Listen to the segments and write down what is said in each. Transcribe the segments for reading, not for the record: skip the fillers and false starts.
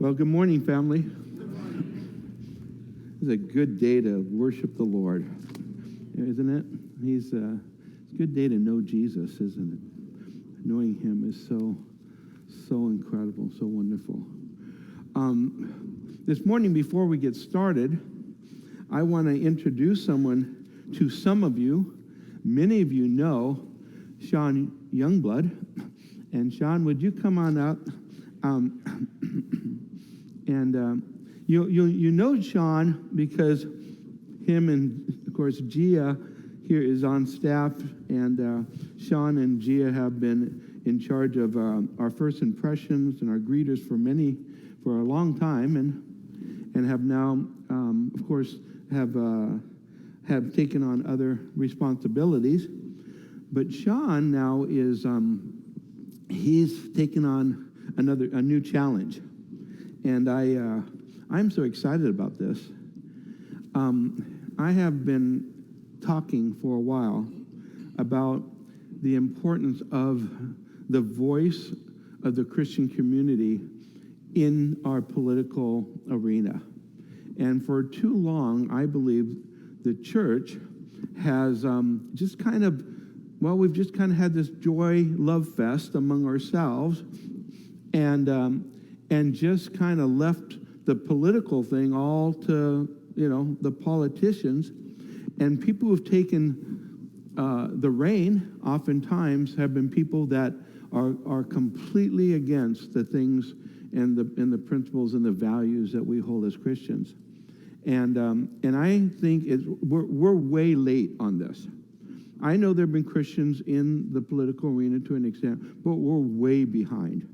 Well, good morning, family. It's a good day to worship the Lord, isn't it? It's a good day to know Jesus, isn't it? Knowing him is so incredible, so wonderful. This morning, before we get started, I want to introduce someone to some of you. Many of you know Sean Youngblood. And Sean, would you come on up? You know Sean because him and, of course, Gia here is on staff, and Sean and Gia have been in charge of our first impressions and our greeters for a long time, and have now, of course, have taken on other responsibilities. But Sean now is he's taken on a new challenge, and I'm so excited about this. I have been talking for a while about the importance of the voice of the Christian community in our political arena. And for too long, I believe the church has we've just kind of had this joy love fest among ourselves, and just kind of left the political thing all to the politicians. And people who've taken the reign oftentimes have been people that are completely against the things and the principles and the values that we hold as Christians. And I think we're way late on this. I know there have been Christians in the political arena to an extent, but we're way behind.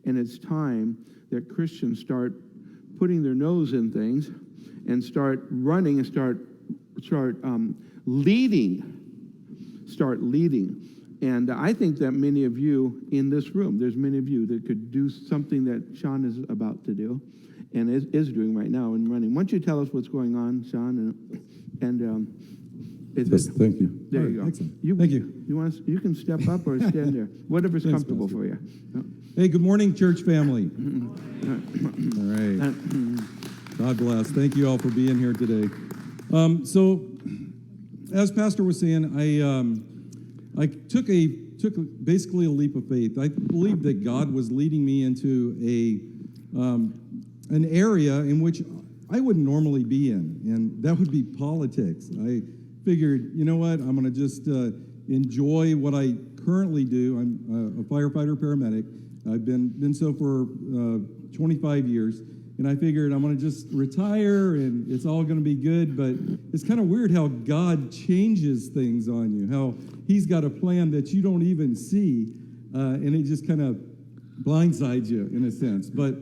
And it's time that Christians start putting their nose in things and start running and start leading. Start leading. And I think that many of you in this room, there's many of you that could do something that Sean is about to do and is doing right now and running. Why don't you tell us what's going on, Sean? Yes, thank you. There you go. Excellent. Thank you. You can step up or stand there. Whatever's Thanks, comfortable Pastor. for you. Hey, good morning, church family. All right. God bless. Thank you all for being here today. So, as Pastor was saying, I took basically a leap of faith. I believed that God was leading me into an area in which I wouldn't normally be in, and that would be politics. I figured, you know what, I'm going to just enjoy what I currently do. I'm a firefighter paramedic. I've been so for 25 years, and I figured I'm going to just retire, and it's all going to be good. But it's kind of weird how God changes things on you, how he's got a plan that you don't even see, and it just kind of blindsides you in a sense. But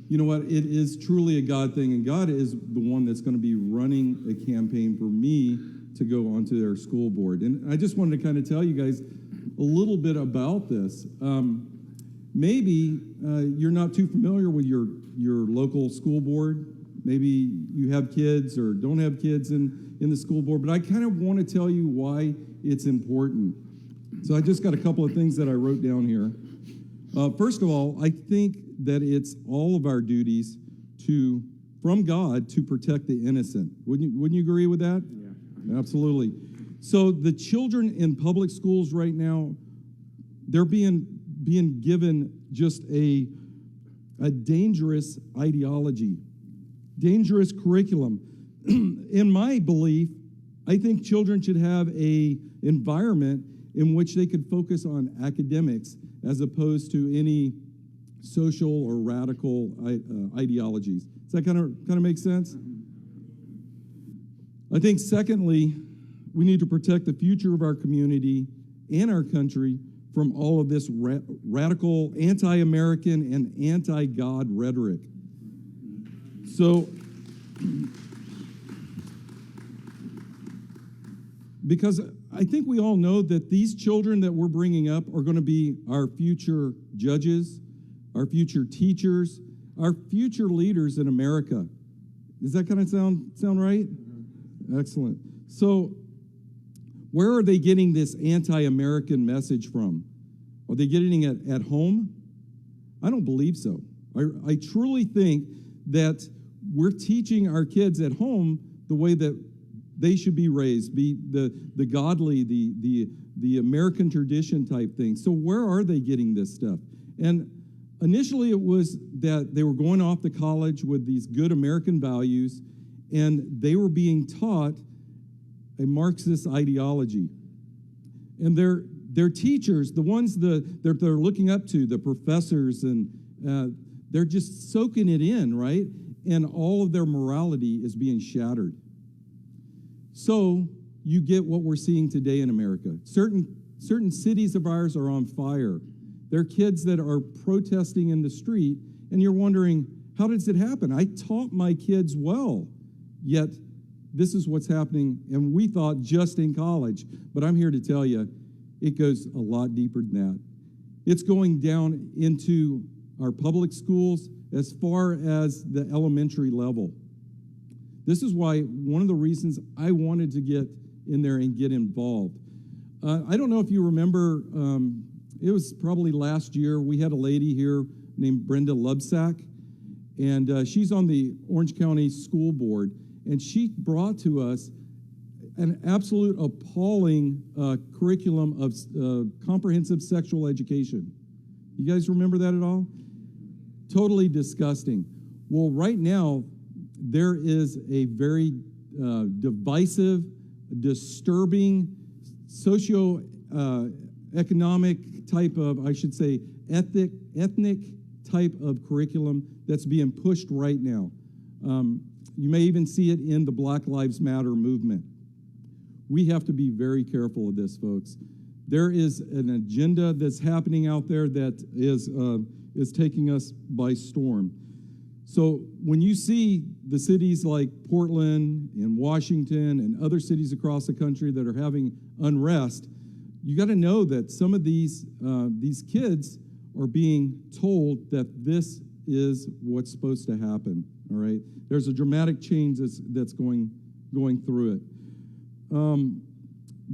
you know what? It is truly a God thing, and God is the one that's going to be running a campaign for me to go onto their school board. And I just wanted to kind of tell you guys a little bit about this. Maybe you're not too familiar with your local school board. Maybe you have kids or don't have kids in the school board, but I kind of want to tell you why it's important. So I just got a couple of things that I wrote down here. First of all, I think that it's all of our duties from God to protect the innocent. Wouldn't you agree with that? Yeah. Absolutely. So the children in public schools right now, they're being given just a dangerous ideology, dangerous curriculum. In my belief, I think children should have a environment in which they could focus on academics as opposed to any social or radical ideologies. Does that kind of make sense? I think, secondly, we need to protect the future of our community and our country from all of this radical anti-American and anti-God rhetoric. So, because I think we all know that these children that we're bringing up are going to be our future judges, our future teachers, our future leaders in America. Does that kind of sound right? Excellent. So, where are they getting this anti-American message from? Are they getting it at home? I don't believe so. I truly think that we're teaching our kids at home the way that they should be raised, be the godly, the American tradition type thing. So where are they getting this stuff? And initially it was that they were going off to college with these good American values, and they were being taught a Marxist ideology. And their teachers, the ones that they're looking up to, the professors, and they're just soaking it in, right? And all of their morality is being shattered. So you get what we're seeing today in America. Certain cities of ours are on fire. There are kids that are protesting in the street, and you're wondering, how does it happen? I taught my kids well, yet this is what's happening, and we thought just in college. But I'm here to tell you, it goes a lot deeper than that. It's going down into our public schools as far as the elementary level. This is why one of the reasons I wanted to get in there and get involved. I don't know if you remember, it was probably last year, we had a lady here named Brenda Lubsack, and she's on the Orange County School Board, and she brought to us an absolute appalling curriculum of comprehensive sexual education. You guys remember that at all? Totally disgusting. Well, right now, there is a very divisive, disturbing, socio-economic type of, I should say, ethnic type of curriculum that's being pushed right now. You may even see it in the Black Lives Matter movement. We have to be very careful of this, folks. There is an agenda that's happening out there that is taking us by storm. So when you see the cities like Portland and Washington and other cities across the country that are having unrest, you got to know that some of these kids are being told that this is what's supposed to happen. All right, there's a dramatic change that's going through it.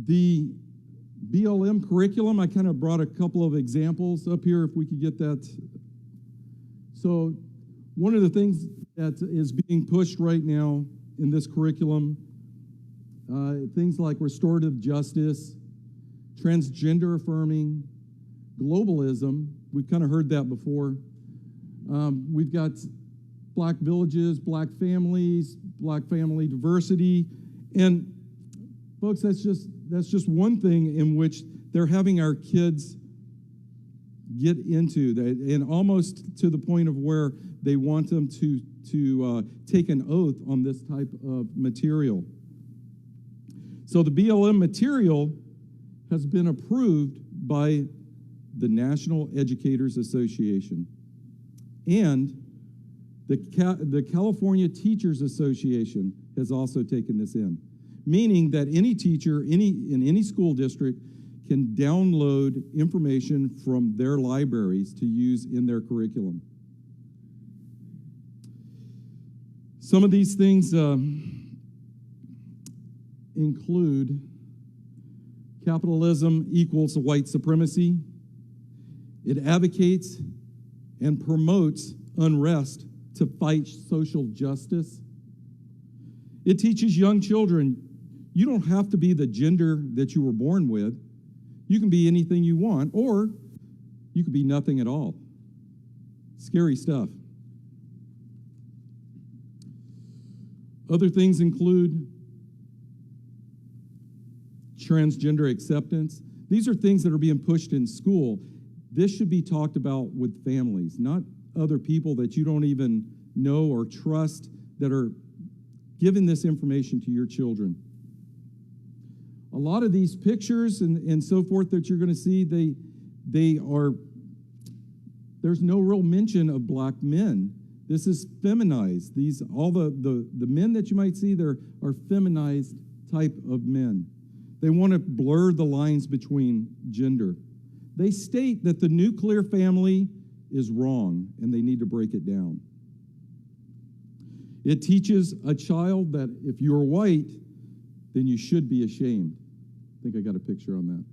The BLM curriculum, I kind of brought a couple of examples up here if we could get that. So one of the things that is being pushed right now in this curriculum, things like restorative justice, transgender affirming, globalism, we've kind of heard that before. We've got black villages, black family diversity, and folks, that's just one thing in which they're having our kids get into that, and almost to the point of where they want them to take an oath on this type of material. So the BLM material has been approved by the National Educators Association, and the California Teachers Association has also taken this in, meaning that any teacher in any school district can download information from their libraries to use in their curriculum. Some of these things include capitalism equals white supremacy. It advocates and promotes unrest to fight social justice. It teaches young children, you don't have to be the gender that you were born with. You can be anything you want, or you could be nothing at all. Scary stuff. Other things include transgender acceptance. These are things that are being pushed in school. This should be talked about with families, not other people that you don't even know or trust that are giving this information to your children. A lot of these pictures and so forth that you're going to see, there's no real mention of black men. This is feminized. All the men that you might see there are feminized type of men. They want to blur the lines between gender. They state that the nuclear family is wrong and they need to break it down. It teaches a child that if you're white, then you should be ashamed. I think I got a picture on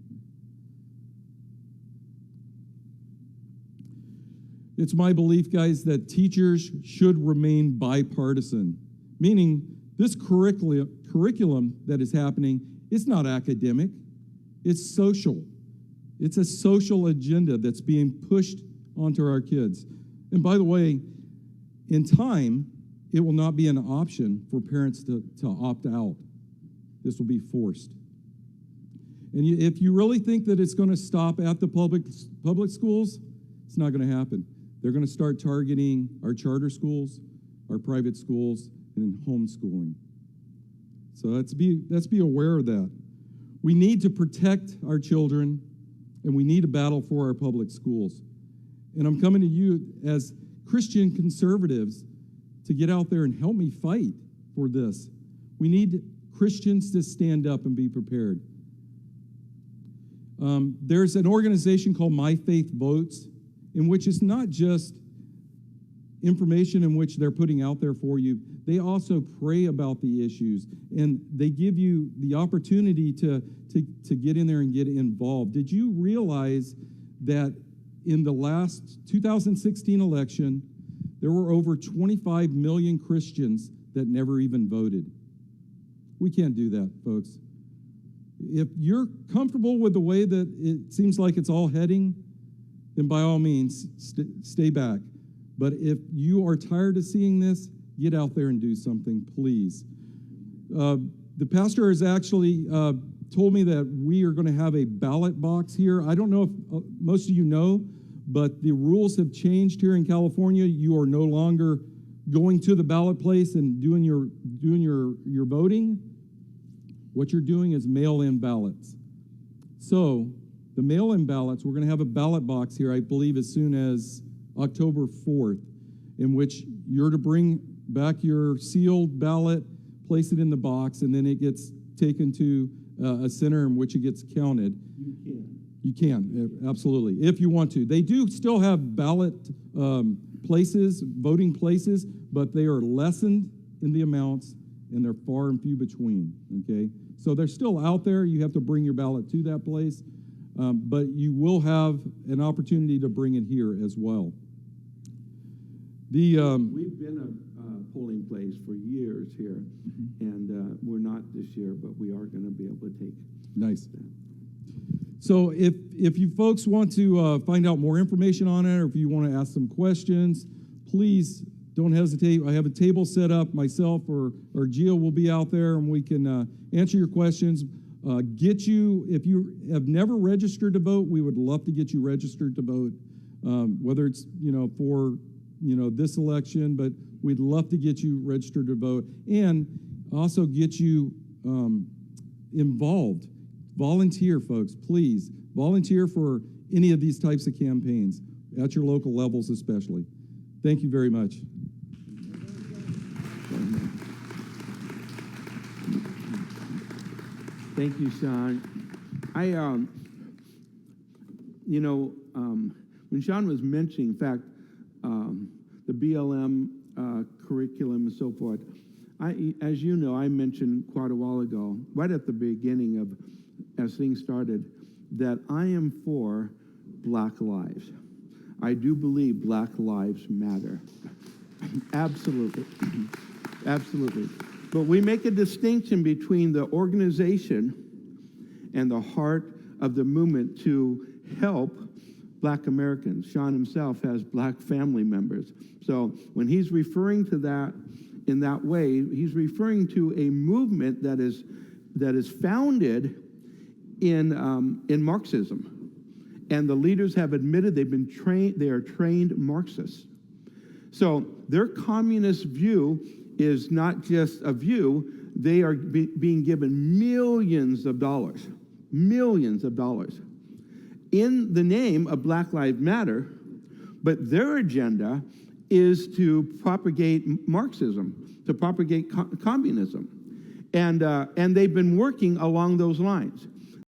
that. It's my belief, guys, that teachers should remain bipartisan, meaning this curriculum that is happening, it's not academic, it's social. It's a social agenda that's being pushed onto our kids. And by the way, in time, it will not be an option for parents to opt out. This will be forced. And if you really think that it's going to stop at the public schools, it's not going to happen. They're going to start targeting our charter schools, our private schools, and homeschooling. So let's be aware of that. We need to protect our children, and we need to battle for our public schools. And I'm coming to you as Christian conservatives to get out there and help me fight for this. We need Christians to stand up and be prepared. There's an organization called My Faith Votes, in which it's not just information in which they're putting out there for you. They also pray about the issues, and they give you the opportunity to get in there and get involved. Did you realize that in the last 2016 election, there were over 25 million Christians that never even voted? We can't do that, folks. If you're comfortable with the way that it seems like it's all heading, then by all means, stay back. But if you are tired of seeing this, get out there and do something, please. The pastor has actually told me that we are going to have a ballot box here. I don't know if most of you know, but the rules have changed here in California. You are no longer going to the ballot place and doing your voting. What you're doing is mail-in ballots. So the mail-in ballots, we're going to have a ballot box here, I believe, as soon as October 4th, in which you're to bring back your sealed ballot, place it in the box, and then it gets taken to a center in which it gets counted. You can, absolutely, if you want to. They do still have ballot places, voting places, but they are lessened in the amounts, and they're far and few between, okay? So they're still out there. You have to bring your ballot to that place, but you will have an opportunity to bring it here as well. We've been a polling place for years here, and we're not this year, but we are going to be able to take nice. that. So if you folks want to find out more information on it, or if you want to ask some questions, please don't hesitate. I have a table set up. Myself or Gio will be out there, and we can answer your questions. If you have never registered to vote, we would love to get you registered to vote, whether it's for this election, but we'd love to get you registered to vote and also get you involved. Volunteer, folks, please. Volunteer for any of these types of campaigns, at your local levels especially. Thank you very much. Thank you, Sean. When Sean was mentioning, in fact, the BLM curriculum and so forth, as you know, I mentioned quite a while ago, right at the beginning of, as things started, that I am for Black lives. I do believe Black lives matter. Absolutely. Absolutely. But we make a distinction between the organization and the heart of the movement to help Black Americans. Sean himself has Black family members. So when he's referring to that in that way, he's referring to a movement that is founded in Marxism. And the leaders have admitted they are trained Marxists. So their communist view is not just a view, they are being given millions of dollars in the name of Black Lives Matter, but their agenda is to propagate Marxism, to propagate communism. And they've been working along those lines.